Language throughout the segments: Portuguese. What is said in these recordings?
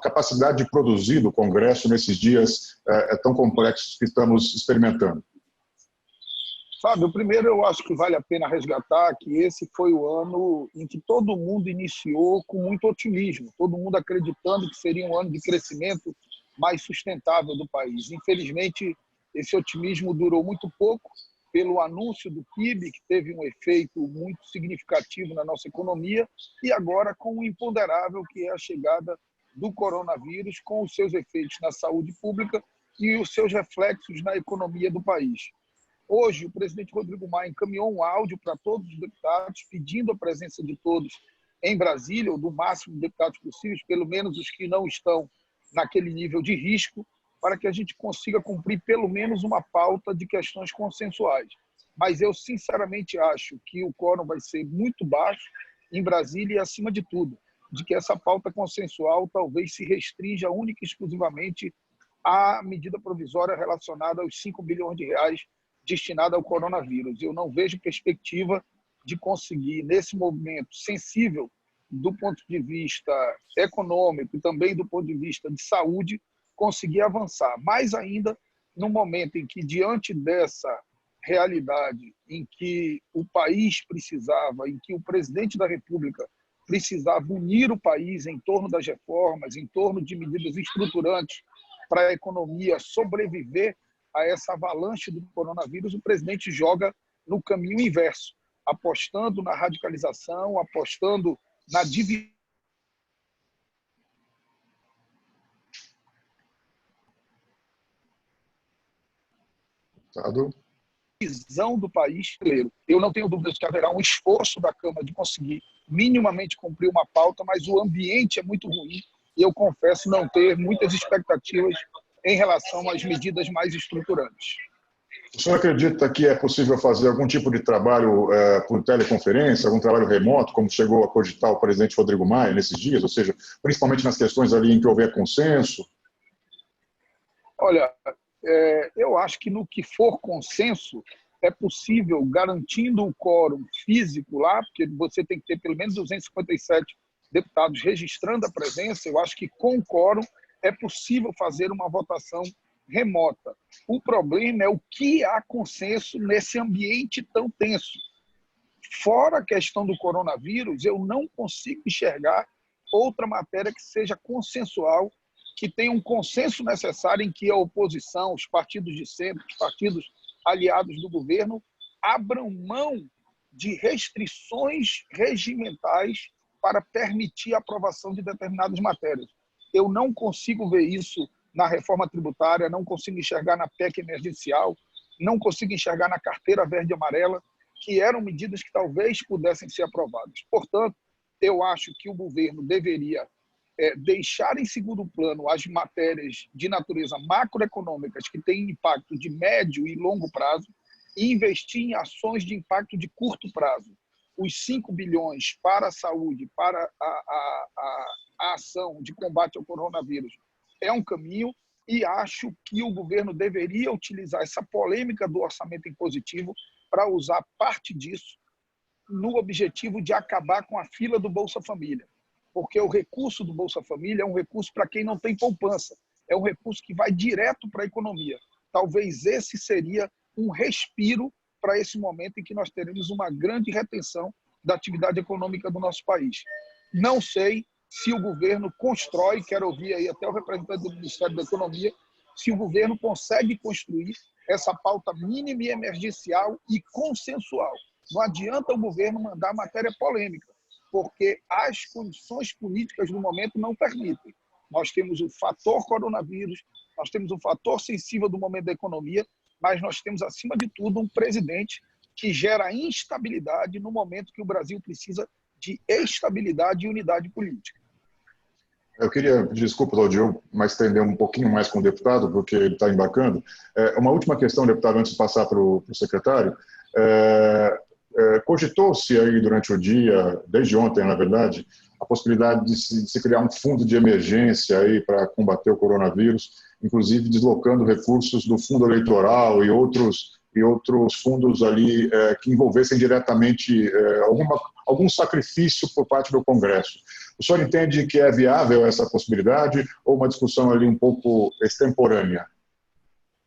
capacidade de produzir do Congresso nesses dias tão complexos que estamos experimentando? Fábio, primeiro eu acho que vale a pena resgatar que esse foi o ano em que todo mundo iniciou com muito otimismo, todo mundo acreditando que seria um ano de crescimento mais sustentável do país. Infelizmente, esse otimismo durou muito pouco pelo anúncio do PIB, que teve um efeito muito significativo na nossa economia, e agora com o imponderável que é a chegada do coronavírus, com os seus efeitos na saúde pública e os seus reflexos na economia do país. Hoje, o presidente Rodrigo Maia encaminhou um áudio para todos os deputados, pedindo a presença de todos em Brasília, ou do máximo de deputados possíveis, pelo menos os que não estão naquele nível de risco, para que a gente consiga cumprir pelo menos uma pauta de questões consensuais. Mas eu, sinceramente, acho que o quórum vai ser muito baixo em Brasília e, acima de tudo, de que essa pauta consensual talvez se restrinja única e exclusivamente à medida provisória relacionada aos 5 bilhões de reais destinada ao coronavírus. Eu não vejo perspectiva de conseguir, nesse momento sensível do ponto de vista econômico e também do ponto de vista de saúde, conseguir avançar. Mais ainda, no momento em que, diante dessa realidade, em que o país precisava, em que o presidente da República precisava unir o país em torno das reformas, em torno de medidas estruturantes para a economia sobreviver a essa avalanche do coronavírus, o presidente joga no caminho inverso, apostando na radicalização, apostando na divisão do país. Eu não tenho dúvidas que haverá um esforço da Câmara de conseguir minimamente cumprir uma pauta, mas o ambiente é muito ruim e eu confesso não ter muitas expectativas em relação às medidas mais estruturantes. O senhor acredita que é possível fazer algum tipo de trabalho por teleconferência, algum trabalho remoto, como chegou a cogitar o presidente Rodrigo Maia nesses dias, ou seja, principalmente nas questões ali em que houver consenso? Olha, eu acho que no que for consenso é possível, garantindo o quórum físico lá, porque você tem que ter pelo menos 257 deputados registrando a presença, eu acho que com o quórum é possível fazer uma votação remota. O problema é o que há consenso nesse ambiente tão tenso. Fora a questão do coronavírus, eu não consigo enxergar outra matéria que seja consensual, que tenha um consenso necessário em que a oposição, os partidos de centro, os partidos aliados do governo, abram mão de restrições regimentais para permitir a aprovação de determinadas matérias. Eu não consigo ver isso na reforma tributária, não consigo enxergar na PEC emergencial, não consigo enxergar na carteira verde e amarela, que eram medidas que talvez pudessem ser aprovadas. Portanto, eu acho que o governo deveria deixar em segundo plano as matérias de natureza macroeconômicas que têm impacto de médio e longo prazo e investir em ações de impacto de curto prazo. Os 5 bilhões para a saúde, para a ação de combate ao coronavírus é um caminho, e acho que o governo deveria utilizar essa polêmica do orçamento impositivo para usar parte disso no objetivo de acabar com a fila do Bolsa Família. Porque o recurso do Bolsa Família é um recurso para quem não tem poupança, é um recurso que vai direto para a economia. Talvez esse seria um respiro para esse momento em que nós teremos uma grande retenção da atividade econômica do nosso país. Não sei se o governo constrói, quero ouvir aí até o representante do Ministério da Economia, se o governo consegue construir essa pauta mínima e emergencial e consensual. Não adianta o governo mandar matéria polêmica, porque as condições políticas do momento não permitem. Nós temos o fator coronavírus, nós temos o fator sensível do momento da economia, mas nós temos, acima de tudo, um presidente que gera instabilidade no momento que o Brasil precisa de estabilidade e unidade política. Eu queria pedir desculpas ao Diogo, mas estender um pouquinho mais com o deputado, porque ele está embarcando. Uma última questão, deputado, antes de passar para o secretário. Cogitou-se aí durante o dia, desde ontem, na verdade, a possibilidade de se criar um fundo de emergência aí para combater o coronavírus, inclusive deslocando recursos do fundo eleitoral e outros fundos ali que envolvessem diretamente algum sacrifício por parte do Congresso. O senhor entende que é viável essa possibilidade ou uma discussão ali um pouco extemporânea?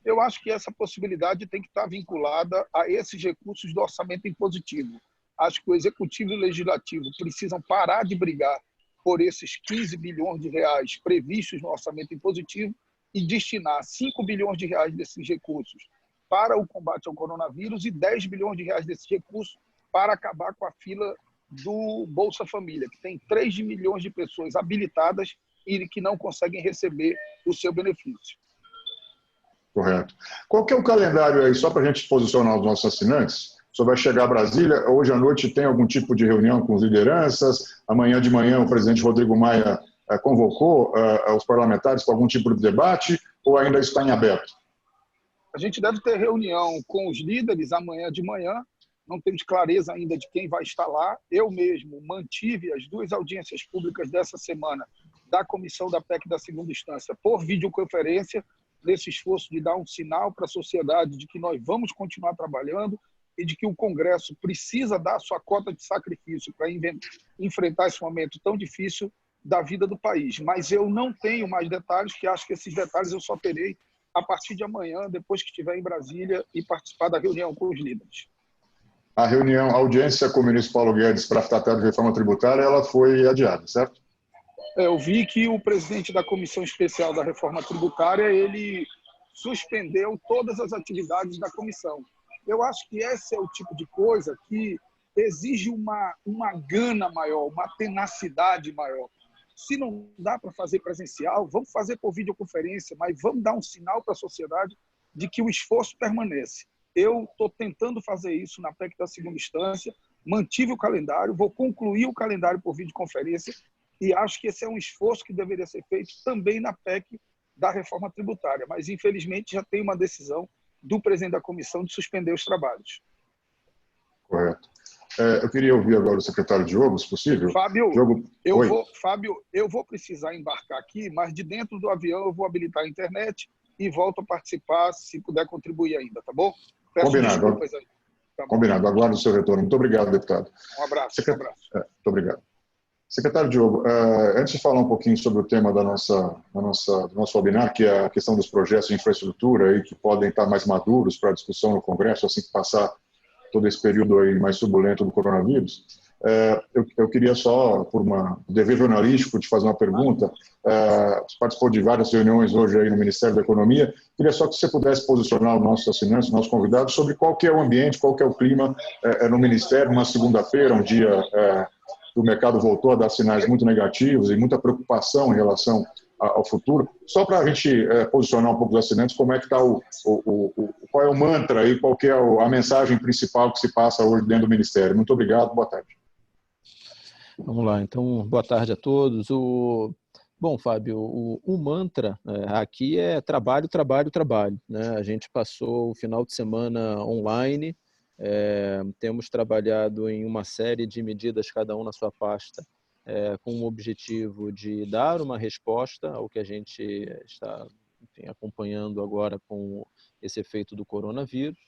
Eu acho que essa possibilidade tem que estar vinculada a esses recursos do orçamento impositivo. Acho que o Executivo e o Legislativo precisam parar de brigar por esses 15 bilhões de reais previstos no orçamento impositivo e destinar 5 bilhões de reais desses recursos para o combate ao coronavírus e 10 bilhões de reais desses recursos para acabar com a fila do Bolsa Família, que tem 3 milhões de pessoas habilitadas e que não conseguem receber o seu benefício. Correto. Qual que é o calendário aí, só para a gente posicionar os nossos assinantes? O senhor vai chegar a Brasília, hoje à noite tem algum tipo de reunião com as lideranças, amanhã de manhã o presidente Rodrigo Maia convocou os parlamentares para algum tipo de debate, ou ainda está em aberto? A gente deve ter reunião com os líderes amanhã de manhã, não temos clareza ainda de quem vai estar lá. Eu mesmo mantive as 2 audiências públicas dessa semana da comissão da PEC da segunda instância por videoconferência, nesse esforço de dar um sinal para a sociedade de que nós vamos continuar trabalhando e de que o Congresso precisa dar sua cota de sacrifício para enfrentar esse momento tão difícil da vida do país. Mas eu não tenho mais detalhes, que acho que esses detalhes eu só terei a partir de amanhã, depois que estiver em Brasília e participar da reunião com os líderes. A reunião, a audiência com o ministro Paulo Guedes para tratar de reforma tributária, ela foi adiada, certo? Eu vi que o presidente da Comissão Especial da Reforma Tributária, ele suspendeu todas as atividades da comissão. Eu acho que esse é o tipo de coisa que exige uma gana maior, uma tenacidade maior. Se não dá para fazer presencial, vamos fazer por videoconferência, mas vamos dar um sinal para a sociedade de que o esforço permanece. Eu estou tentando fazer isso na PEC da segunda instância, mantive o calendário, vou concluir o calendário por videoconferência e acho que esse é um esforço que deveria ser feito também na PEC da reforma tributária. Mas, infelizmente, já tem uma decisão do presidente da comissão de suspender os trabalhos. Correto. Eu queria ouvir agora o secretário Diogo, se possível. Fábio, Diogo, eu vou precisar embarcar aqui, mas de dentro do avião eu vou habilitar a internet e volto a participar, se puder contribuir ainda, tá bom? Peço combinado. desculpas aí. Tá bom. Combinado. Aguardo o seu retorno. Muito obrigado, deputado. Um abraço. Muito obrigado. Secretário Diogo, antes de falar um pouquinho sobre o tema do nosso webinar, que é a questão dos projetos de infraestrutura aí, que podem estar mais maduros para discussão no Congresso, assim que passar todo esse período aí mais turbulento do coronavírus, eu queria só, por um dever jornalístico, te fazer uma pergunta. Você participou de várias reuniões hoje aí no Ministério da Economia. Queria só que você pudesse posicionar os nossos assinantes, os nossos convidados, sobre qual que é o ambiente, qual que é o clima no Ministério, numa segunda-feira, um dia que o mercado voltou a dar sinais muito negativos e muita preocupação em relação ao futuro. Só para a gente posicionar um pouco os assinantes, como é que está qual é o mantra aí, qual que é a mensagem principal que se passa hoje dentro do Ministério. Muito obrigado, boa tarde. Vamos lá, então, boa tarde a todos. Bom, Fábio, o mantra aqui é trabalho, trabalho, trabalho, né? A gente passou o final de semana online, temos trabalhado em uma série de medidas, cada um na sua pasta, com o objetivo de dar uma resposta ao que a gente está, enfim, acompanhando agora com esse efeito do coronavírus.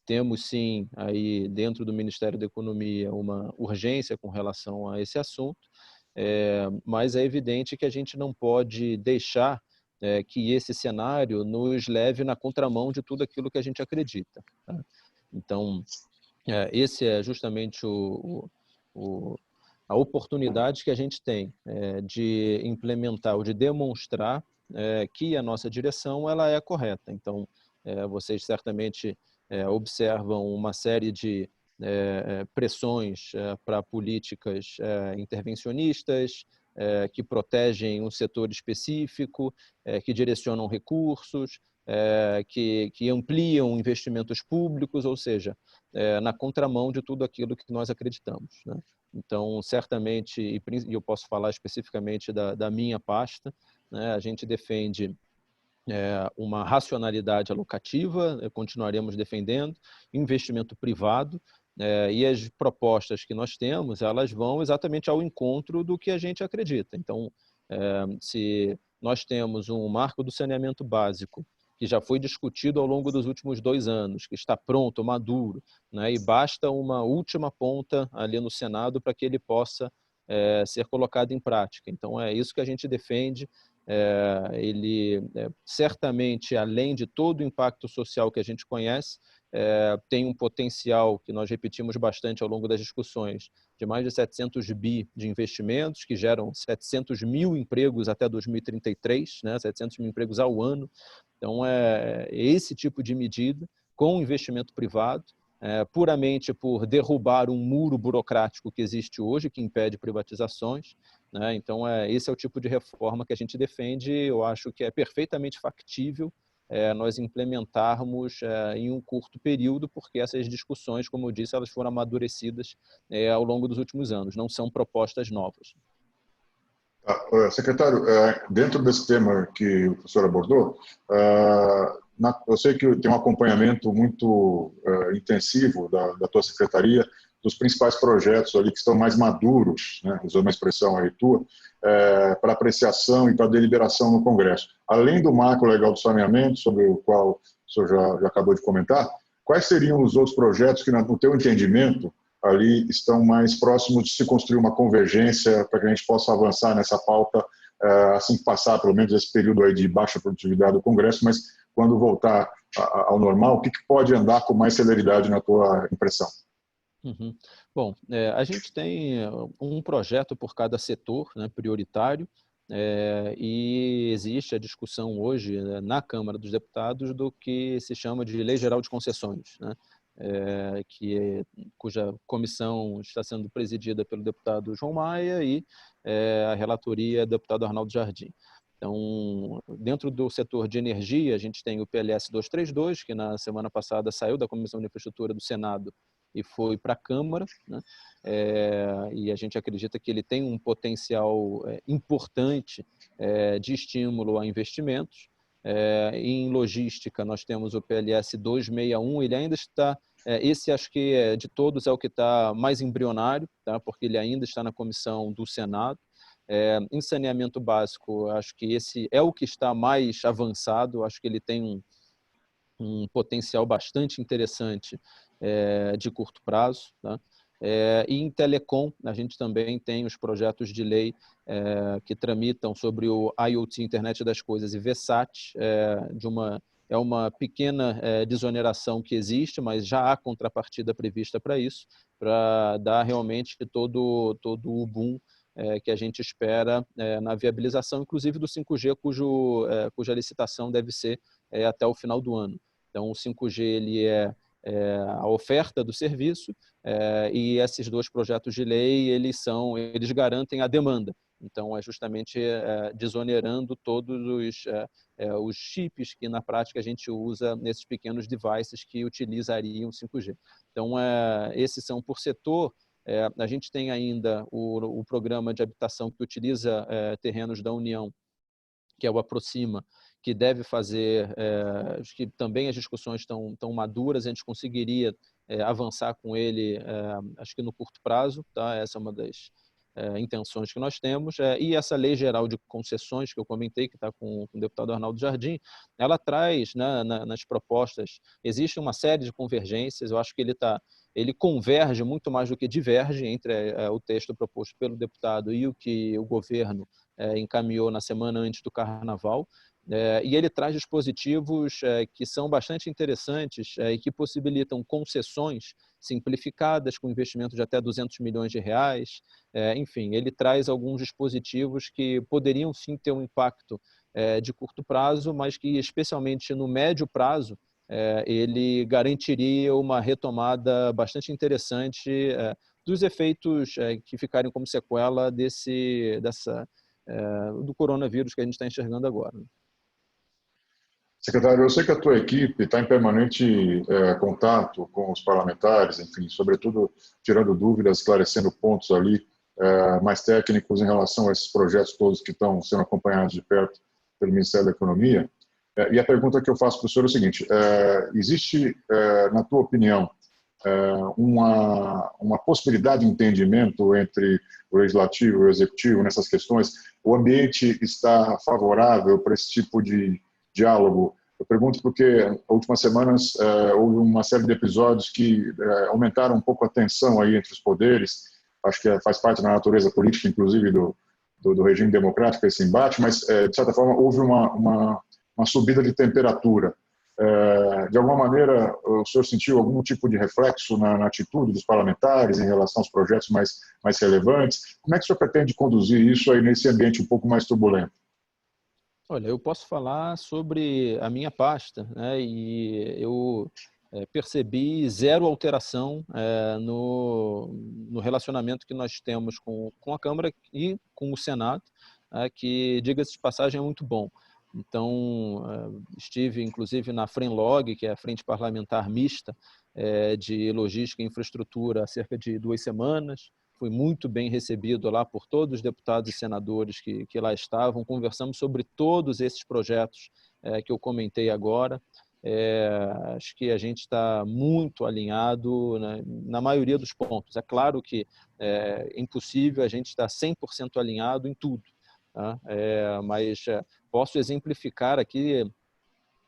Temos sim aí dentro do Ministério da Economia uma urgência com relação a esse assunto, mas é evidente que a gente não pode deixar que esse cenário nos leve na contramão de tudo aquilo que a gente acredita, tá? Então, esse é justamente a oportunidade que a gente tem de implementar ou de demonstrar que a nossa direção ela é correta. Então, vocês certamente observam uma série de pressões para políticas intervencionistas, que protegem um setor específico, que direcionam recursos, que ampliam investimentos públicos, ou seja, na contramão de tudo aquilo que nós acreditamos, né? Então, certamente, e eu posso falar especificamente da minha pasta, né, a gente defende uma racionalidade alocativa, continuaremos defendendo, investimento privado, e as propostas que nós temos, elas vão exatamente ao encontro do que a gente acredita. Então, se nós temos um marco do saneamento básico, que já foi discutido ao longo dos últimos 2 anos, que está pronto, maduro, né, e basta uma última ponta ali no Senado para que ele possa ser colocado em prática. Então, é isso que a gente defende. Ele, certamente, além de todo o impacto social que a gente conhece, tem um potencial que nós repetimos bastante ao longo das discussões, de mais de 700 bi de investimentos, que geram 700 mil empregos até 2033, né? 700 mil empregos ao ano. Então, é esse tipo de medida, com investimento privado, puramente por derrubar um muro burocrático que existe hoje, que impede privatizações, né? Então, esse é o tipo de reforma que a gente defende. Eu acho que é perfeitamente factível nós implementarmos em um curto período, porque essas discussões, como eu disse, elas foram amadurecidas ao longo dos últimos anos, não são propostas novas. Secretário, dentro desse tema que o professor abordou, eu sei que tem um acompanhamento muito intensivo da tua secretaria, dos principais projetos ali que estão mais maduros, né, usando uma expressão aí tua, para apreciação e para deliberação no Congresso. Além do marco legal do saneamento, sobre o qual o senhor já acabou de comentar, quais seriam os outros projetos que, no teu entendimento, ali estão mais próximos de se construir uma convergência para que a gente possa avançar nessa pauta assim que passar, pelo menos, esse período aí de baixa produtividade do Congresso, mas quando voltar ao normal, o que pode andar com mais celeridade na tua impressão? Uhum. Bom, a gente tem um projeto por cada setor, né, prioritário, e existe a discussão hoje, né, na Câmara dos Deputados do que se chama de Lei Geral de Concessões, né, cuja comissão está sendo presidida pelo deputado João Maia e a relatoria é do deputado Arnaldo Jardim. Então, dentro do setor de energia, a gente tem o PLS 232, que na semana passada saiu da Comissão de Infraestrutura do Senado e foi para a Câmara, né? E a gente acredita que ele tem um potencial importante de estímulo a investimentos. Em logística, nós temos o PLS 261, ele ainda está, esse acho que de todos é o que está mais embrionário, tá? Porque ele ainda está na comissão do Senado. Em saneamento básico, acho que esse é o que está mais avançado, acho que ele tem um potencial bastante interessante de curto prazo, tá? E em telecom, a gente também tem os projetos de lei que tramitam sobre o IoT, Internet das Coisas, e VSAT, é uma pequena desoneração que existe, mas já há contrapartida prevista para isso, para dar realmente todo o boom que a gente espera na viabilização, inclusive do 5G, cuja licitação deve ser até o final do ano. Então, o 5G ele é a oferta do serviço e esses dois projetos de lei eles garantem a demanda. Então, é justamente desonerando todos os chips que, na prática, a gente usa nesses pequenos devices que utilizariam 5G. Então, esses são por setor. A gente tem ainda o programa de habitação que utiliza terrenos da União, que é o Aproxima, que deve fazer, acho que também as discussões estão maduras, a gente conseguiria avançar com ele, acho que no curto prazo, tá? Essa é uma das intenções que nós temos, e essa lei geral de concessões que eu comentei, que está com o deputado Arnaldo Jardim, ela traz, né, nas propostas, existe uma série de convergências, eu acho que ele converge muito mais do que diverge entre o texto proposto pelo deputado e o que o governo encaminhou na semana antes do Carnaval, e ele traz dispositivos que são bastante interessantes e que possibilitam concessões simplificadas com investimento de até 200 milhões de reais. Enfim, ele traz alguns dispositivos que poderiam sim ter um impacto de curto prazo, mas que especialmente no médio prazo ele garantiria uma retomada bastante interessante dos efeitos que ficarem como sequela do coronavírus que a gente está enxergando agora. Secretário, eu sei que a tua equipe está em permanente contato com os parlamentares, enfim, sobretudo tirando dúvidas, esclarecendo pontos ali mais técnicos em relação a esses projetos todos que estão sendo acompanhados de perto pelo Ministério da Economia. E a pergunta que eu faço para o senhor é o seguinte: existe, na tua opinião, uma possibilidade de entendimento entre o Legislativo e o Executivo nessas questões? O ambiente está favorável para esse tipo de diálogo? Eu pergunto porque, nas últimas semanas, houve uma série de episódios que aumentaram um pouco a tensão aí entre os poderes, acho que faz parte da natureza política, inclusive, do regime democrático, esse embate, mas, de certa forma, houve uma subida de temperatura. De alguma maneira, o senhor sentiu algum tipo de reflexo na atitude dos parlamentares em relação aos projetos mais relevantes? Como é que o senhor pretende conduzir isso aí nesse ambiente um pouco mais turbulento? Olha, eu posso falar sobre a minha pasta, né? E eu percebi zero alteração no relacionamento que nós temos com a Câmara e com o Senado, que, diga-se de passagem, é muito bom. Então, estive, inclusive, na FRENLOG, que é a Frente Parlamentar Mista de Logística e Infraestrutura, há cerca de 2 semanas. Fui muito bem recebido lá por todos os deputados e senadores que lá estavam. Conversamos sobre todos esses projetos que eu comentei agora. Acho que a gente está muito alinhado, né, na maioria dos pontos. É claro que é impossível a gente estar 100% alinhado em tudo, tá? Mas posso exemplificar aqui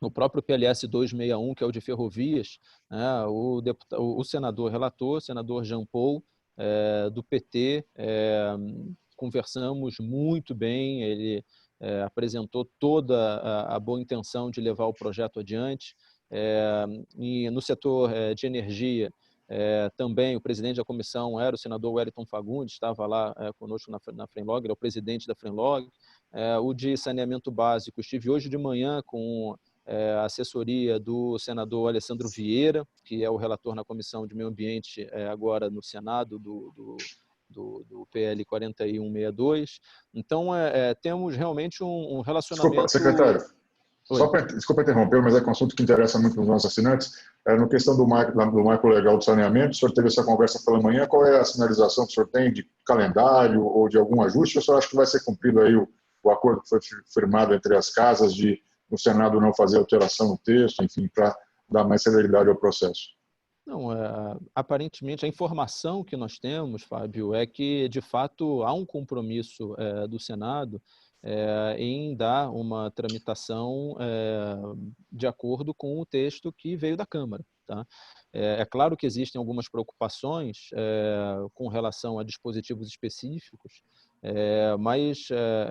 no próprio PLS 261, que é o de ferrovias, né, o senador relator, o senador Jean Paul, do PT, conversamos muito bem, ele apresentou toda a boa intenção de levar o projeto adiante. E no setor de energia, também o presidente da comissão era o senador Wellington Fagundes, estava lá conosco na FRENLOG, ele é o presidente da FRENLOG. O de saneamento básico, estive hoje de manhã com a assessoria do senador Alessandro Vieira, que é o relator na Comissão de Meio Ambiente agora no Senado do PL 4162. Então, temos realmente um relacionamento... Desculpa, secretário, desculpa interromper, mas é um assunto que interessa muito para os nossos assinantes. No questão do marco legal do saneamento, o senhor teve essa conversa pela manhã, qual é a sinalização que o senhor tem de calendário ou de algum ajuste? Ou o senhor acha que vai ser cumprido aí o acordo que foi firmado entre as casas de o Senado não fazer alteração no texto, enfim, para dar mais celeridade ao processo? Não, aparentemente a informação que nós temos, Fábio, é que de fato há um compromisso do Senado em dar uma tramitação de acordo com o texto que veio da Câmara, tá? É claro que existem algumas preocupações com relação a dispositivos específicos, mas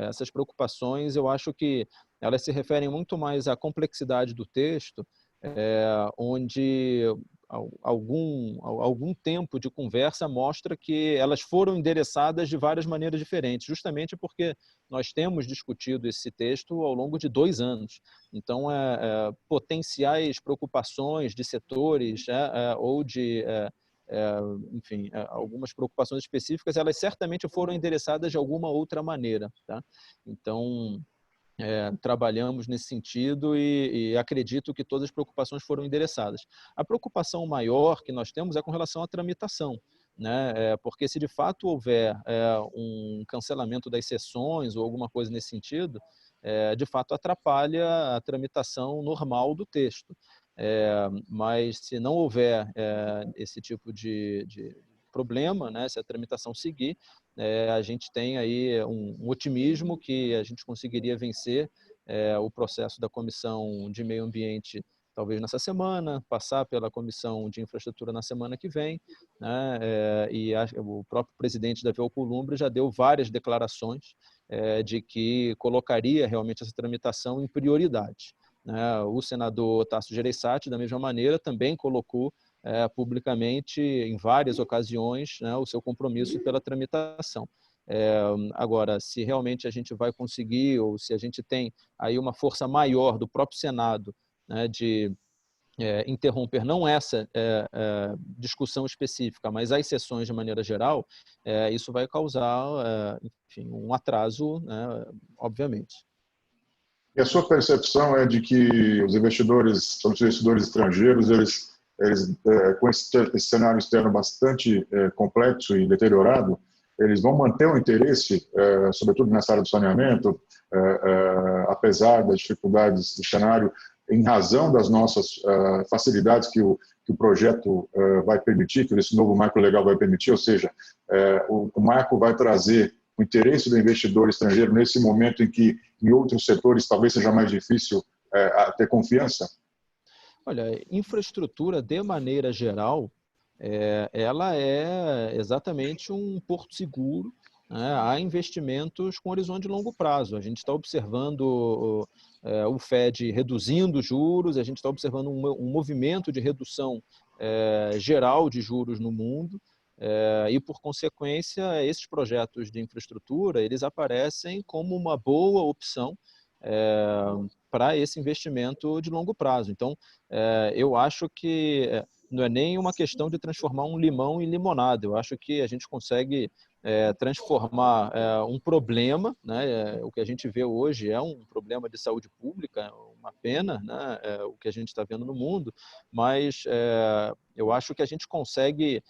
essas preocupações eu acho que elas se referem muito mais à complexidade do texto, onde algum tempo de conversa mostra que elas foram endereçadas de várias maneiras diferentes, justamente porque nós temos discutido esse texto ao longo de 2 anos. Então, potenciais preocupações de setores ou de... enfim, algumas preocupações específicas, elas certamente foram endereçadas de alguma outra maneira, tá? Então, trabalhamos nesse sentido e acredito que todas as preocupações foram endereçadas. A preocupação maior que nós temos é com relação à tramitação, né? Porque se de fato houver um cancelamento das sessões ou alguma coisa nesse sentido, de fato atrapalha a tramitação normal do texto. Mas se não houver esse tipo de problema, né, se a tramitação seguir, a gente tem aí um otimismo que a gente conseguiria vencer o processo da Comissão de Meio Ambiente talvez nessa semana, passar pela Comissão de Infraestrutura na semana que vem, né, o próprio presidente da Veocolumbre já deu várias declarações de que colocaria realmente essa tramitação em prioridade, né? O senador Tasso Gereissati, da mesma maneira, também colocou publicamente, em várias ocasiões, né, o seu compromisso pela tramitação. Agora, se realmente a gente vai conseguir, ou se a gente tem aí uma força maior do próprio Senado, né, de interromper não essa discussão específica, mas as sessões de maneira geral, isso vai causar, enfim, um atraso, né, obviamente. E a sua percepção é de que os investidores, os investidores estrangeiros, eles com esse cenário externo bastante complexo e deteriorado, eles vão manter o interesse, sobretudo nessa área do saneamento, apesar das dificuldades do cenário, em razão das nossas facilidades que o projeto vai permitir, que esse novo marco legal vai permitir, ou seja, o marco vai trazer o interesse do investidor estrangeiro nesse momento em que em outros setores talvez seja mais difícil ter confiança? Olha, infraestrutura, de maneira geral, ela é exatamente um porto seguro, né? Há investimentos com horizonte de longo prazo. A gente está observando o Fed reduzindo juros, a gente está observando um movimento de redução geral de juros no mundo, e, por consequência, esses projetos de infraestrutura, eles aparecem como uma boa opção para esse investimento de longo prazo. Então, eu acho que não é nem uma questão de transformar um limão em limonada. Eu acho que a gente consegue transformar um problema, né? O que a gente vê hoje é um problema de saúde pública, uma pena, né? O que a gente está vendo no mundo, mas eu acho que a gente consegue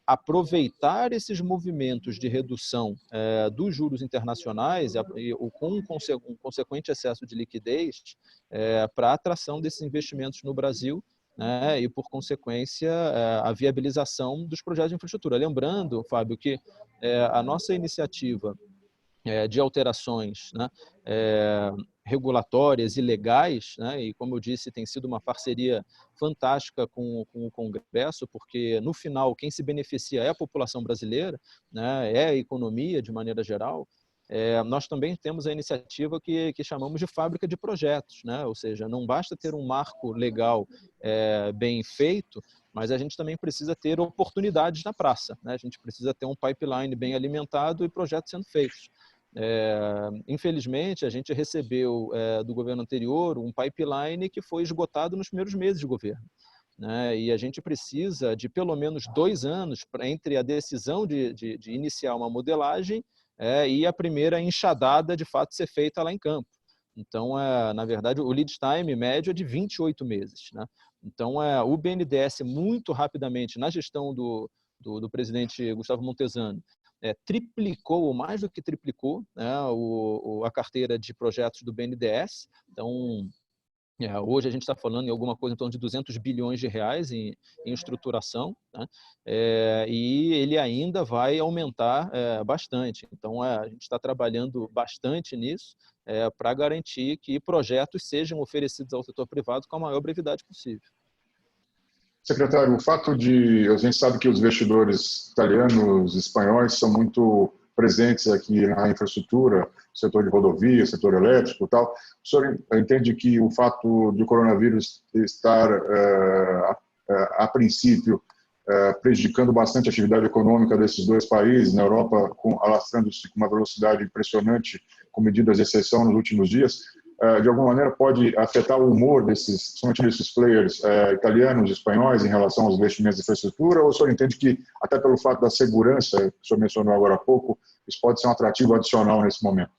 aproveitar esses movimentos de redução dos juros internacionais com um consequente excesso de liquidez para a atração desses investimentos no Brasil, né, e, por consequência, a viabilização dos projetos de infraestrutura. Lembrando, Fábio, que a nossa iniciativa de alterações, né, regulatórias e legais, né, e, como eu disse, tem sido uma parceria fantástica com o Congresso, porque, no final, quem se beneficia é a população brasileira, né, é a economia de maneira geral. Nós também temos a iniciativa que chamamos de fábrica de projetos, né? Ou seja, não basta ter um marco legal bem feito, mas a gente também precisa ter oportunidades na praça, né? A gente precisa ter um pipeline bem alimentado e projetos sendo feitos. Infelizmente, a gente recebeu do governo anterior um pipeline que foi esgotado nos primeiros meses de governo, né? E a gente precisa de pelo menos 2 anos entre a decisão de iniciar uma modelagem e a primeira enxadada de fato ser feita lá em campo. Então, na verdade, o lead time médio é de 28 meses, né? Então, o BNDES, muito rapidamente, na gestão do presidente Gustavo Montezano, triplicou, ou mais do que triplicou, né, a carteira de projetos do BNDES. Então, hoje a gente está falando em alguma coisa em torno de 200 bilhões de reais em estruturação, né? E ele ainda vai aumentar bastante. Então, a gente está trabalhando bastante nisso para garantir que projetos sejam oferecidos ao setor privado com a maior brevidade possível. Secretário, o fato de... A gente sabe que os investidores italianos, espanhóis, são muito presentes aqui na infraestrutura, setor de rodovia, setor elétrico e tal. O senhor entende que o fato do coronavírus estar, a princípio, prejudicando bastante a atividade econômica desses dois países, na Europa alastrando-se com uma velocidade impressionante, com medidas de exceção nos últimos dias, de alguma maneira pode afetar o humor somente desses players italianos e espanhóis em relação aos investimentos de infraestrutura, ou o senhor entende que, até pelo fato da segurança, que o senhor mencionou agora há pouco, isso pode ser um atrativo adicional nesse momento?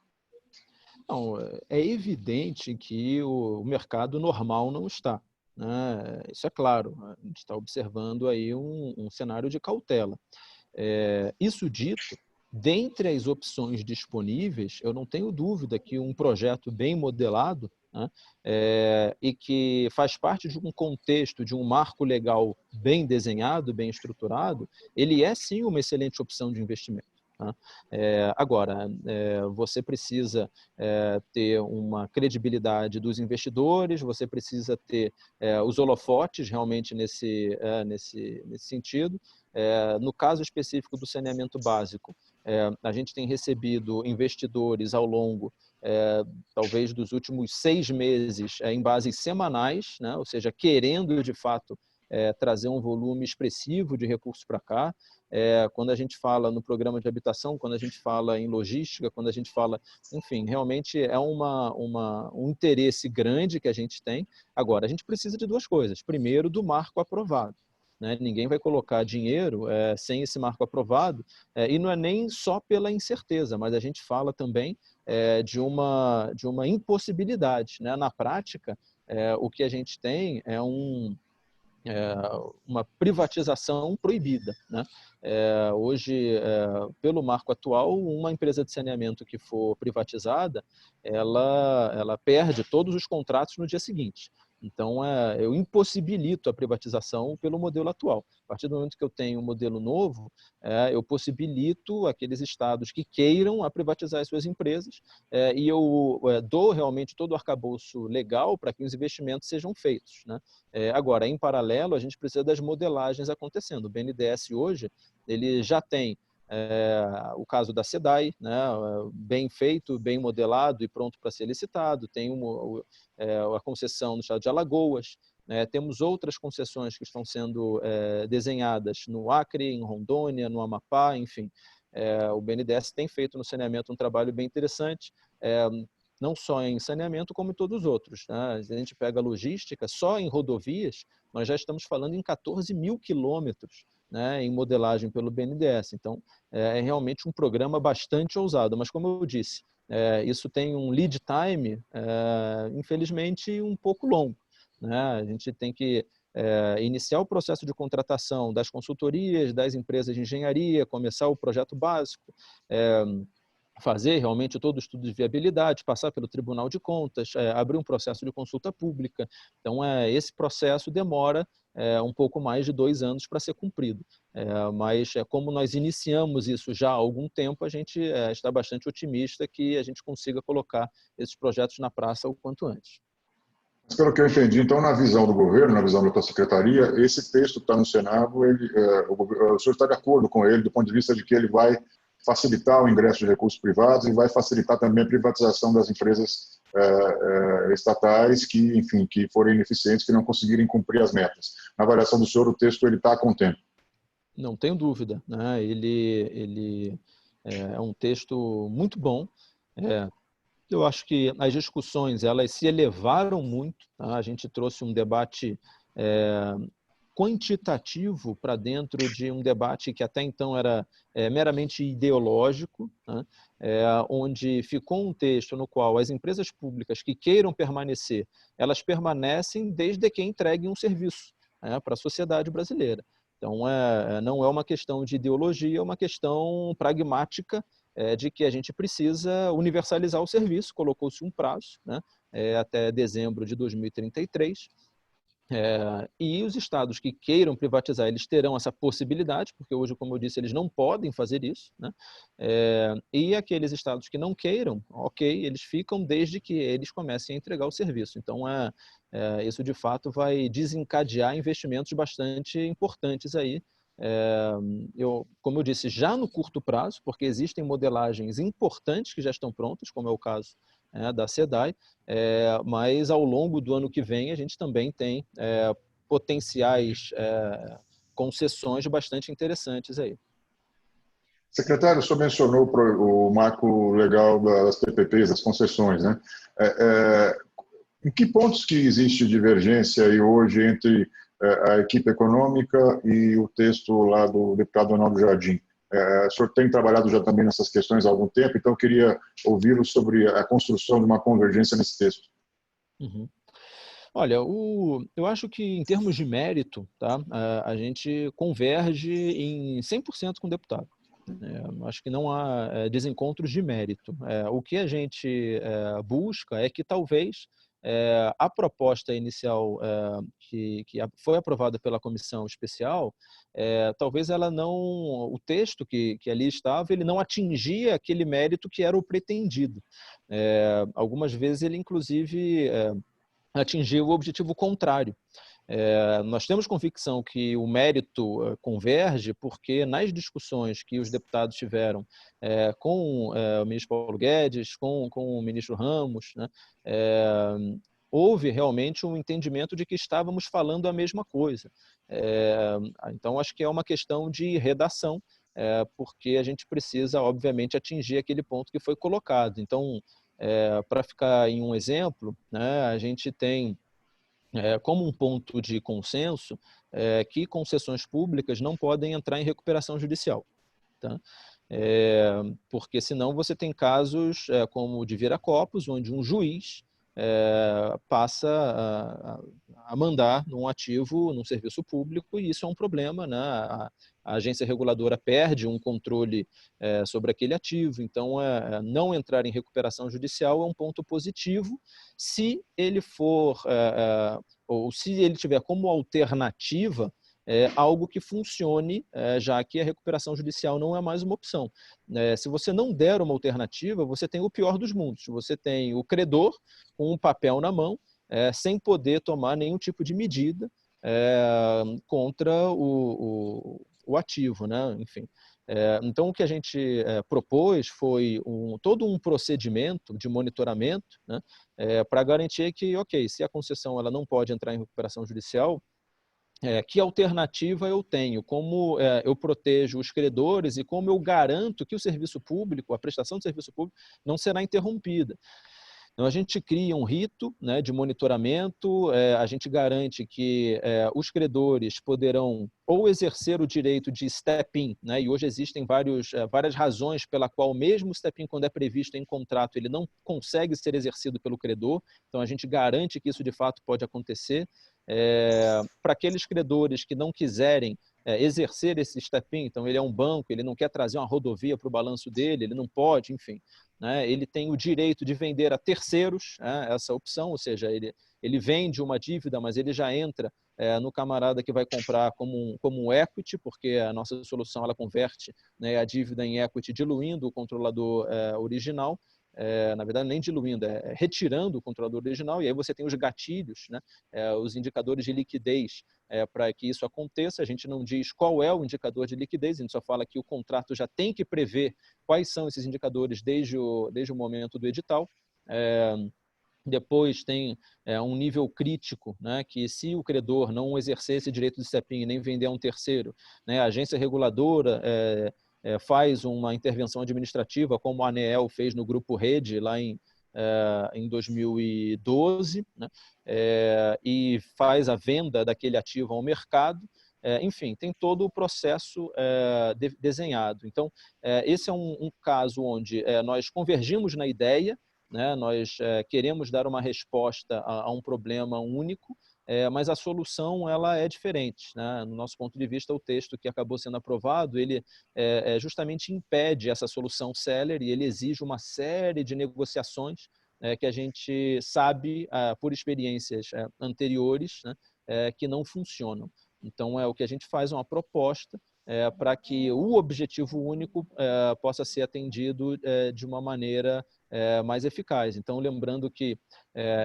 Não, é evidente que o mercado normal não está, né? Isso é claro, a gente está observando aí um cenário de cautela. Isso dito, dentre as opções disponíveis, eu não tenho dúvida que um projeto bem modelado, né, e que faz parte de um contexto, de um marco legal bem desenhado, bem estruturado, ele é sim uma excelente opção de investimento. Agora, você precisa ter uma credibilidade dos investidores, você precisa ter os holofotes realmente nesse sentido. No caso específico do saneamento básico, a gente tem recebido investidores ao longo, talvez, dos últimos 6 meses, em bases semanais, né? Ou seja, querendo, de fato, trazer um volume expressivo de recursos para cá. Quando a gente fala no programa de habitação, quando a gente fala em logística, quando a gente fala... Enfim, realmente é um interesse grande que a gente tem. Agora, a gente precisa de 2 coisas. Primeiro, do marco aprovado, né? Ninguém vai colocar dinheiro sem esse marco aprovado, e não é nem só pela incerteza, mas a gente fala também de uma impossibilidade, né? Na prática, o que a gente tem é uma privatização proibida, né? Hoje, pelo marco atual, uma empresa de saneamento que for privatizada, ela perde todos os contratos no dia seguinte. Então, eu impossibilito a privatização pelo modelo atual. A partir do momento que eu tenho um modelo novo, eu possibilito aqueles estados que queiram a privatizar as suas empresas e eu dou realmente todo o arcabouço legal para que os investimentos sejam feitos, né? Agora, em paralelo, a gente precisa das modelagens acontecendo. O BNDES hoje ele já tem o caso da SEDAI, né, bem feito, bem modelado e pronto para ser licitado. Tem a concessão no estado de Alagoas. Temos outras concessões que estão sendo desenhadas no Acre, em Rondônia, no Amapá, enfim. O BNDES tem feito no saneamento um trabalho bem interessante, não só em saneamento, como em todos os outros, né? Se a gente pega a logística, só em rodovias, nós já estamos falando em 14 mil quilômetros, né, em modelagem pelo BNDES. Então, é realmente um programa bastante ousado. Mas, como eu disse, isso tem um lead time, infelizmente, um pouco longo, né? A gente tem que iniciar o processo de contratação das consultorias, das empresas de engenharia, começar o projeto básico, fazer realmente todo o estudo de viabilidade, passar pelo Tribunal de Contas, abrir um processo de consulta pública. Então, esse processo demora um pouco mais de 2 anos para ser cumprido. Mas, como nós iniciamos isso já há algum tempo, a gente está bastante otimista que a gente consiga colocar esses projetos na praça o quanto antes. Mas, pelo que eu entendi, então, na visão do governo, na visão da tua secretaria, esse texto que está no Senado, o senhor está de acordo com ele, do ponto de vista de que ele vai facilitar o ingresso de recursos privados e vai facilitar também a privatização das empresas estatais que, enfim, que forem ineficientes, que não conseguirem cumprir as metas. Na avaliação do senhor, o texto está com tempo. Não tenho dúvida, né? Ele é um texto muito bom. Eu acho que as discussões elas se elevaram muito, tá? A gente trouxe um debate quantitativo para dentro de um debate que até então era meramente ideológico, né? Onde ficou um texto no qual as empresas públicas que queiram permanecer, elas permanecem desde que entreguem um serviço, né, para a sociedade brasileira. Então, não é uma questão de ideologia, é uma questão pragmática de que a gente precisa universalizar o serviço. Colocou-se um prazo, né, até dezembro de 2033, e os estados que queiram privatizar, eles terão essa possibilidade, porque hoje, como eu disse, eles não podem fazer isso, né? E aqueles estados que não queiram, ok, eles ficam desde que eles comecem a entregar o serviço. Então, isso de fato vai desencadear investimentos bastante importantes aí. Como eu disse, já no curto prazo, porque existem modelagens importantes que já estão prontas, como é o caso da SEDAI, mas ao longo do ano que vem a gente também tem potenciais concessões bastante interessantes aí. Secretário, o senhor mencionou o marco legal das PPPs, das concessões, né? Em que pontos que existe divergência aí hoje entre a equipe econômica e o texto lá do deputado Ronaldo Jardim? O senhor tem trabalhado já também nessas questões há algum tempo, então eu queria ouvi-lo sobre a construção de uma convergência nesse texto. Uhum. Olha, eu acho que em termos de mérito, tá, a gente converge em 100% com o deputado. Acho que não há desencontros de mérito. O que a gente busca é que talvez a proposta inicial que foi aprovada pela comissão especial, talvez ela não, o texto que ali estava, ele não atingia aquele mérito que era o pretendido. Algumas vezes ele, inclusive, atingiu o objetivo contrário. Nós temos convicção que o mérito converge porque nas discussões que os deputados tiveram com o ministro Paulo Guedes, com o ministro Ramos, né, houve realmente um entendimento de que estávamos falando a mesma coisa. Então, acho que é uma questão de redação, porque a gente precisa, obviamente, atingir aquele ponto que foi colocado. Então, para ficar em um exemplo, né, a gente tem como um ponto de consenso que concessões públicas não podem entrar em recuperação judicial, tá? Porque senão você tem casos como o de Viracopos, onde um juiz passa a mandar num ativo, num serviço público, e isso é um problema, né? A agência reguladora perde um controle sobre aquele ativo, então não entrar em recuperação judicial é um ponto positivo se ele for, ou se ele tiver como alternativa algo que funcione, já que a recuperação judicial não é mais uma opção. Se você não der uma alternativa, você tem o pior dos mundos. Você tem o credor com um papel na mão, sem poder tomar nenhum tipo de medida contra o ativo, né? Enfim. Então, o que a gente propôs foi todo um procedimento de monitoramento, né, para garantir que, ok, se a concessão ela não pode entrar em recuperação judicial, que alternativa eu tenho, como eu protejo os credores e como eu garanto que o serviço público, a prestação de serviço público, não será interrompida. Então, a gente cria um rito, né, de monitoramento, a gente garante que os credores poderão ou exercer o direito de step-in, né, e hoje existem várias razões pela qual mesmo o step-in, quando é previsto em contrato, ele não consegue ser exercido pelo credor, então a gente garante que isso de fato pode acontecer. Para aqueles credores que não quiserem exercer esse step-in, então ele é um banco, ele não quer trazer uma rodovia para o balanço dele, ele não pode, enfim, né, ele tem o direito de vender a terceiros, essa opção, ou seja, ele vende uma dívida, mas ele já entra no camarada que vai comprar como um equity, porque a nossa solução ela converte, né, a dívida em equity, diluindo o controlador original. Na verdade, nem diluindo, retirando o controlador original, e aí você tem os gatilhos, né, os indicadores de liquidez para que isso aconteça. A gente não diz qual é o indicador de liquidez, a gente só fala que o contrato já tem que prever quais são esses indicadores desde o momento do edital. Depois tem um nível crítico, né, que se o credor não exercer esse direito de step-in nem vender a um terceiro, né, a agência reguladora faz uma intervenção administrativa, como a ANEEL fez no Grupo Rede, lá em 2012, né, e faz a venda daquele ativo ao mercado. Enfim, tem todo o processo desenhado. Então, esse é um caso onde nós convergimos na ideia, né, nós queremos dar uma resposta a um problema único, mas a solução ela é diferente, né? No nosso ponto de vista, o texto que acabou sendo aprovado, ele justamente impede essa solução seller e ele exige uma série de negociações que a gente sabe, por experiências anteriores, né, que não funcionam. Então, o que a gente faz é uma proposta para que o objetivo único possa ser atendido de uma maneira mais eficaz. Então, lembrando que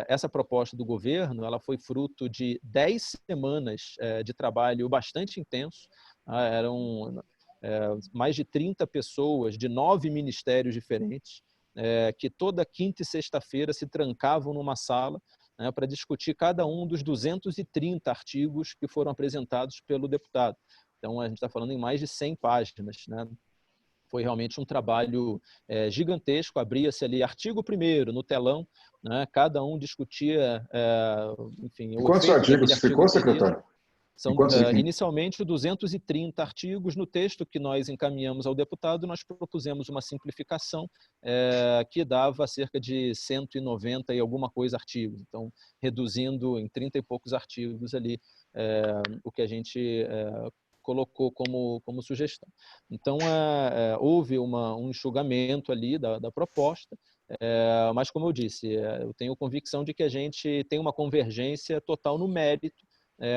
essa proposta do governo ela foi fruto de 10 semanas de trabalho bastante intenso. Eram mais de 30 pessoas de 9 ministérios diferentes, que toda quinta e sexta-feira se trancavam numa sala, né, para discutir cada um dos 230 artigos que foram apresentados pelo deputado. Então, a gente está falando em mais de 100 páginas, né? Foi realmente um trabalho gigantesco, abria-se ali artigo primeiro no telão, né? Cada um discutia, enfim, o quantos artigos ficou, secretário? São inicialmente 230 artigos. No texto que nós encaminhamos ao deputado, nós propusemos uma simplificação que dava cerca de 190 e alguma coisa artigos. Então, reduzindo em 30 e poucos artigos ali o que a gente colocou como sugestão. Então, houve um enxugamento ali da proposta, mas, como eu disse, eu tenho convicção de que a gente tem uma convergência total no mérito,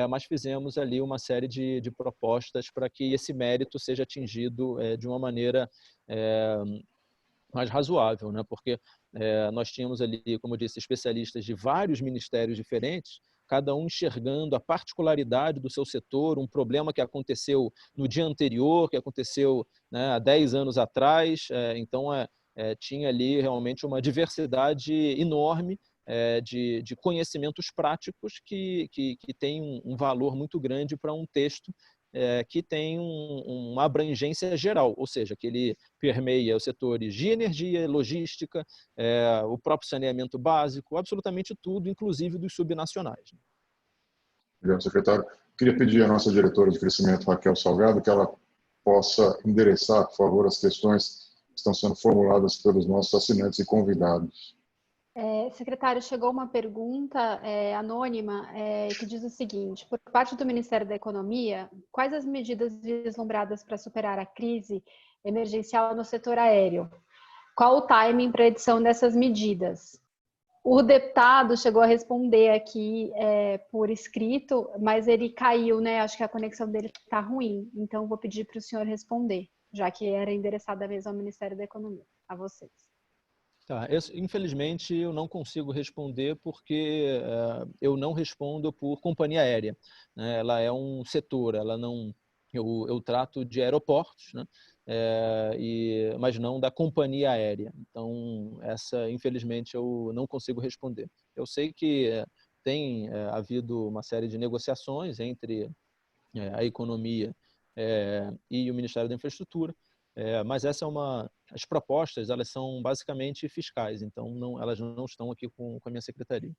mas fizemos ali uma série de propostas para que esse mérito seja atingido de uma maneira mais razoável, né? Porque nós tínhamos ali, como eu disse, especialistas de vários ministérios diferentes, cada um enxergando a particularidade do seu setor, um problema que aconteceu no dia anterior, que aconteceu, né, há 10 anos atrás. Então, tinha ali realmente uma diversidade enorme de conhecimentos práticos que tem um valor muito grande para um texto que tem uma abrangência geral, ou seja, que ele permeia os setores de energia, logística, o próprio saneamento básico, absolutamente tudo, inclusive dos subnacionais. Obrigado, secretário. Queria pedir à nossa diretora de crescimento, Raquel Salgado, que ela possa endereçar, por favor, as questões que estão sendo formuladas pelos nossos assinantes e convidados. Secretário, chegou uma pergunta anônima que diz o seguinte: por parte do Ministério da Economia, quais as medidas vislumbradas para superar a crise emergencial no setor aéreo? Qual o timing para a edição dessas medidas? O deputado chegou a responder aqui por escrito, mas ele caiu, né? Acho que a conexão dele está ruim, então vou pedir para o senhor responder, já que era endereçada mesmo ao Ministério da Economia. A vocês. Tá, infelizmente eu não consigo responder porque eu não respondo por companhia aérea, né? Ela é um setor, ela não, eu trato de aeroportos, né? Mas não da companhia aérea. Então essa infelizmente eu não consigo responder. Eu sei que tem havido uma série de negociações entre a economia e o Ministério da Infraestrutura. Mas as propostas, elas são basicamente fiscais, então elas não estão aqui com a minha secretaria.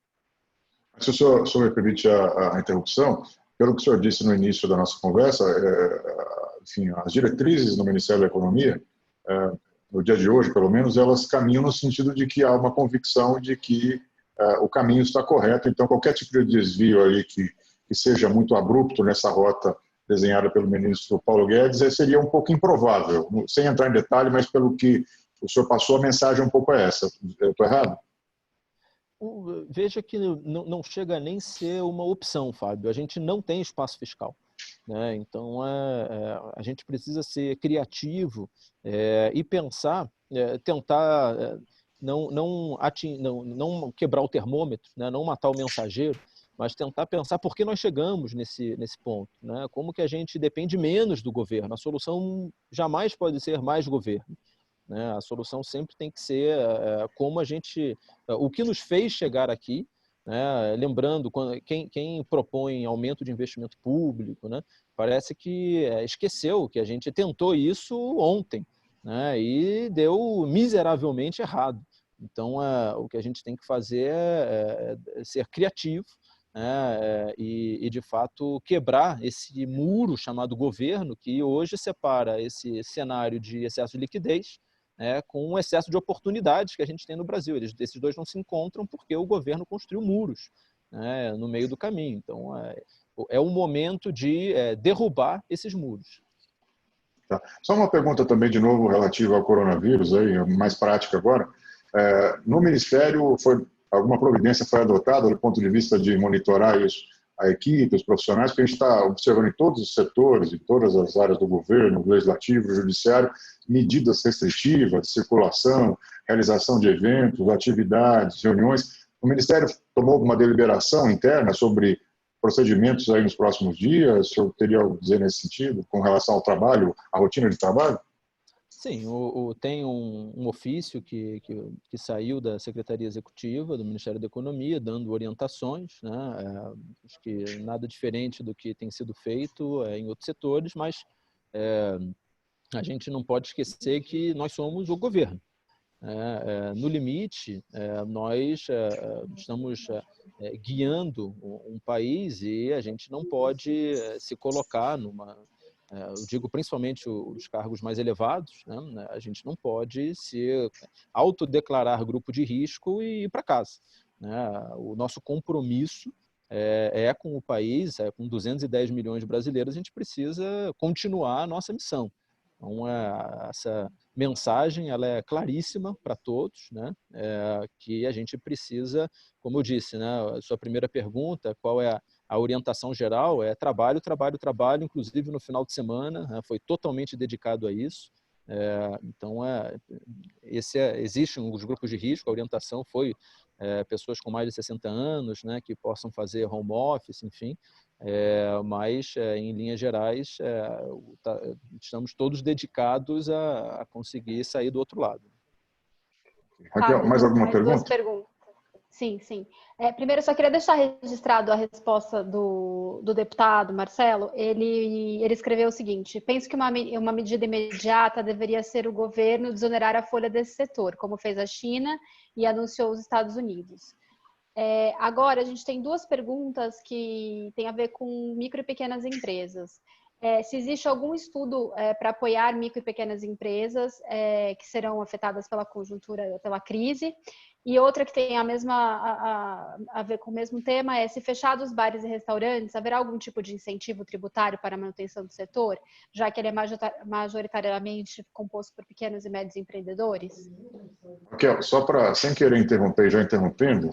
Se o senhor me permite a interrupção, pelo que o senhor disse no início da nossa conversa, enfim, as diretrizes do Ministério da Economia, no dia de hoje, pelo menos, elas caminham no sentido de que há uma convicção de que o caminho está correto, então qualquer tipo de desvio aí que seja muito abrupto nessa rota desenhada pelo ministro Paulo Guedes, seria um pouco improvável, sem entrar em detalhe, mas pelo que o senhor passou, a mensagem um pouco é essa. Eu estou errado? Veja que não chega a nem ser uma opção, Fábio. A gente não tem espaço fiscal, né? Então, a gente precisa ser criativo e pensar, tentar não quebrar o termômetro, né? Não matar o mensageiro, mas tentar pensar por que nós chegamos nesse ponto, né? Como que a gente depende menos do governo. A solução jamais pode ser mais governo, né? A solução sempre tem que ser como o que nos fez chegar aqui, né? Lembrando, quem propõe aumento de investimento público, né? Parece que esqueceu que a gente tentou isso ontem, né? E deu miseravelmente errado. Então, o que a gente tem que fazer é ser criativo, e, de fato, quebrar esse muro chamado governo, que hoje separa esse cenário de excesso de liquidez com um excesso de oportunidades que a gente tem no Brasil. Esses dois não se encontram porque o governo construiu muros, né, no meio do caminho. Então, é o momento de derrubar esses muros. Tá. Só uma pergunta também, de novo, relativa ao coronavírus, aí, mais prática agora. No Ministério, alguma providência foi adotada do ponto de vista de monitorar isso, a equipe, os profissionais, porque a gente está observando em todos os setores, em todas as áreas do governo, legislativo, judiciário, medidas restritivas de circulação, realização de eventos, atividades, reuniões. O Ministério tomou alguma deliberação interna sobre procedimentos aí nos próximos dias? O senhor teria algo a dizer nesse sentido, com relação ao trabalho, à rotina de trabalho? Sim, tem um ofício que saiu da Secretaria Executiva do Ministério da Economia, dando orientações, né? Acho que nada diferente do que tem sido feito em outros setores, mas a gente não pode esquecer que nós somos o governo. No limite, nós estamos guiando um país e a gente não pode se colocar eu digo principalmente os cargos mais elevados, né? A gente não pode se autodeclarar grupo de risco e ir para casa, né? O nosso compromisso com o país, com 210 milhões de brasileiros, a gente precisa continuar a nossa missão. Então, essa mensagem ela é claríssima para todos, né? Que a gente precisa, como eu disse, né? A sua primeira pergunta, qual é a orientação geral? Trabalho, trabalho, trabalho, inclusive no final de semana, né? Foi totalmente dedicado a isso. Então, existem os grupos de risco, a orientação foi pessoas com mais de 60 anos, né? Que possam fazer home office, enfim. Mas, em linhas gerais, estamos todos dedicados a conseguir sair do outro lado. Raquel, mais alguma pergunta? Duas perguntas. Sim, sim. Primeiro, eu só queria deixar registrado a resposta do deputado Marcelo. Ele escreveu o seguinte: penso que uma medida imediata deveria ser o governo desonerar a folha desse setor, como fez a China e anunciou os Estados Unidos. Agora, a gente tem duas perguntas que têm a ver com micro e pequenas empresas. se existe algum estudo para apoiar micro e pequenas empresas que serão afetadas pela conjuntura, pela crise. E outra que tem a ver com o mesmo tema é: se fechados bares e restaurantes, haverá algum tipo de incentivo tributário para a manutenção do setor, já que ele é majoritariamente composto por pequenos e médios empreendedores? Raquel, só para, sem querer interromper, já interrompendo,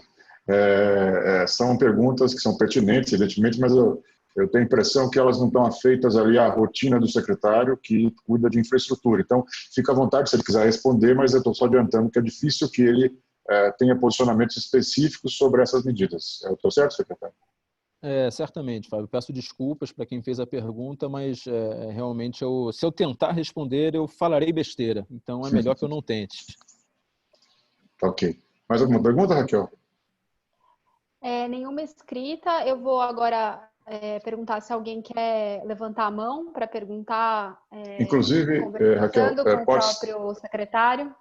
são perguntas que são pertinentes, evidentemente, mas eu tenho a impressão que elas não estão afeitas ali à rotina do secretário que cuida de infraestrutura. Então, fica à vontade se ele quiser responder, mas eu estou só adiantando que é difícil que ele tenha posicionamentos específicos sobre essas medidas. Eu estou certo, secretário? Certamente, Fábio. Peço desculpas para quem fez a pergunta, mas realmente, se eu tentar responder, eu falarei besteira. Então, é melhor que eu não tente. Ok. Mais alguma pergunta, Raquel? Nenhuma escrita. Eu vou agora perguntar se alguém quer levantar a mão para perguntar, Inclusive, Raquel, conversando com o próprio secretário.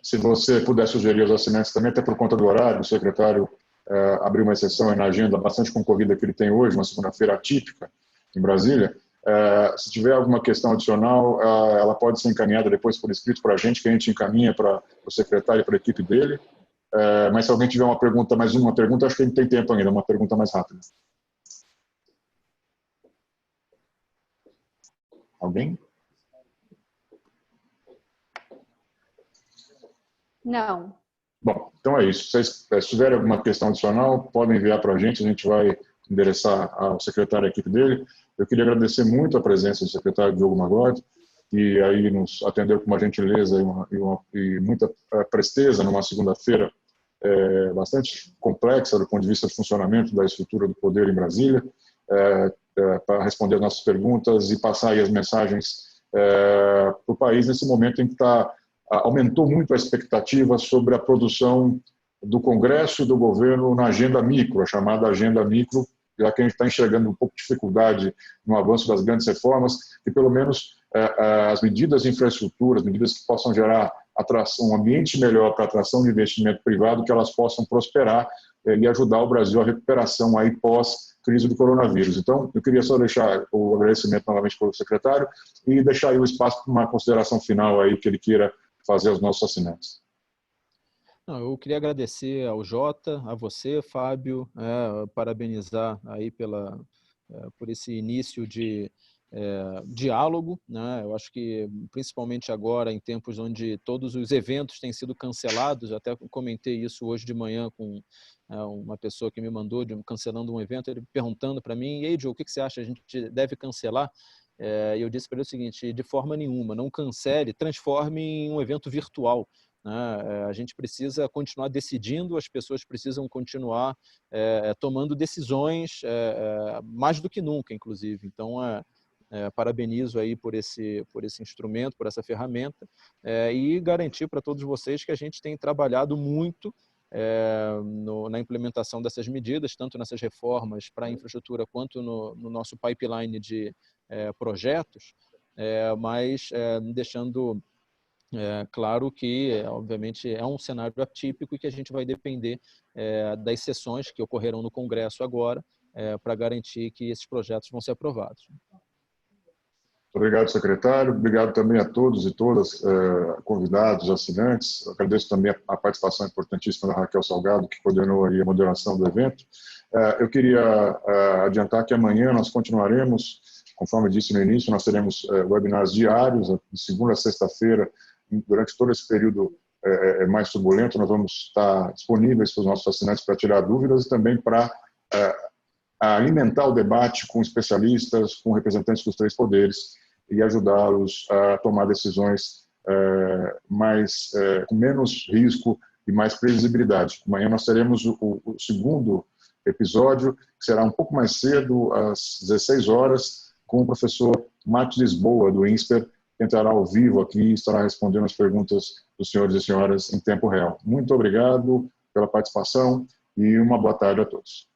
Se você puder sugerir aos assinantes também, até por conta do horário, o secretário abriu uma exceção na agenda bastante concorrida que ele tem hoje, uma segunda-feira atípica em Brasília. Se tiver alguma questão adicional, ela pode ser encaminhada depois por escrito para a gente, que a gente encaminha para o secretário e para a equipe dele. Mas se alguém tiver uma pergunta, mais uma pergunta, acho que a gente tem tempo ainda, uma pergunta mais rápida. Alguém? Não. Bom, então é isso. Se vocês tiverem alguma questão adicional, podem enviar para a gente vai endereçar ao secretário e à equipe dele. Eu queria agradecer muito a presença do secretário Diogo Magord, que aí nos atendeu com uma gentileza e muita presteza numa segunda-feira bastante complexa do ponto de vista do funcionamento da estrutura do poder em Brasília, para responder as nossas perguntas e passar aí as mensagens para o país nesse momento em que aumentou muito a expectativa sobre a produção do Congresso e do governo na agenda micro, a chamada agenda micro, já que a gente está enxergando um pouco de dificuldade no avanço das grandes reformas, que pelo menos as medidas de infraestrutura, as medidas que possam gerar um ambiente melhor para a atração de investimento privado, que elas possam prosperar e ajudar o Brasil à recuperação aí pós-crise do coronavírus. Então, eu queria só deixar o agradecimento novamente para o secretário e deixar aí o espaço para uma consideração final aí que ele queira fazer aos nossos assinantes. Eu queria agradecer ao Jota, a você, Fábio, parabenizar aí por esse início de diálogo, né? Eu acho que principalmente agora, em tempos onde todos os eventos têm sido cancelados, até comentei isso hoje de manhã com uma pessoa que me mandou cancelando um evento, ele perguntando para mim: "Ei, Joe, o que você acha? A gente deve cancelar?" E eu disse para ele o seguinte: de forma nenhuma, não cancele, transforme em um evento virtual. A gente precisa continuar decidindo, as pessoas precisam continuar tomando decisões mais do que nunca, inclusive. Então, parabenizo aí por esse instrumento, por essa ferramenta, e garantir para todos vocês que a gente tem trabalhado muito na implementação dessas medidas, tanto nessas reformas para a infraestrutura quanto no nosso pipeline de projetos, mas deixando claro que, obviamente, é um cenário atípico e que a gente vai depender das sessões que ocorrerão no Congresso agora para garantir que esses projetos vão ser aprovados. Obrigado, secretário. Obrigado também a todos e todas, convidados, assinantes. Eu agradeço também a participação importantíssima da Raquel Salgado, que coordenou aí a moderação do evento. Eu queria adiantar que amanhã nós continuaremos, conforme disse no início, nós teremos webinars diários, de segunda a sexta-feira, durante todo esse período mais turbulento. Nós vamos estar disponíveis para os nossos assinantes para tirar dúvidas e também para alimentar o debate com especialistas, com representantes dos três poderes e ajudá-los a tomar decisões com menos risco e mais previsibilidade. Amanhã nós teremos o segundo episódio, que será um pouco mais cedo, às 16 horas, com o professor Matos Lisboa, do INSPER, que entrará ao vivo aqui e estará respondendo as perguntas dos senhores e senhoras em tempo real. Muito obrigado pela participação e uma boa tarde a todos.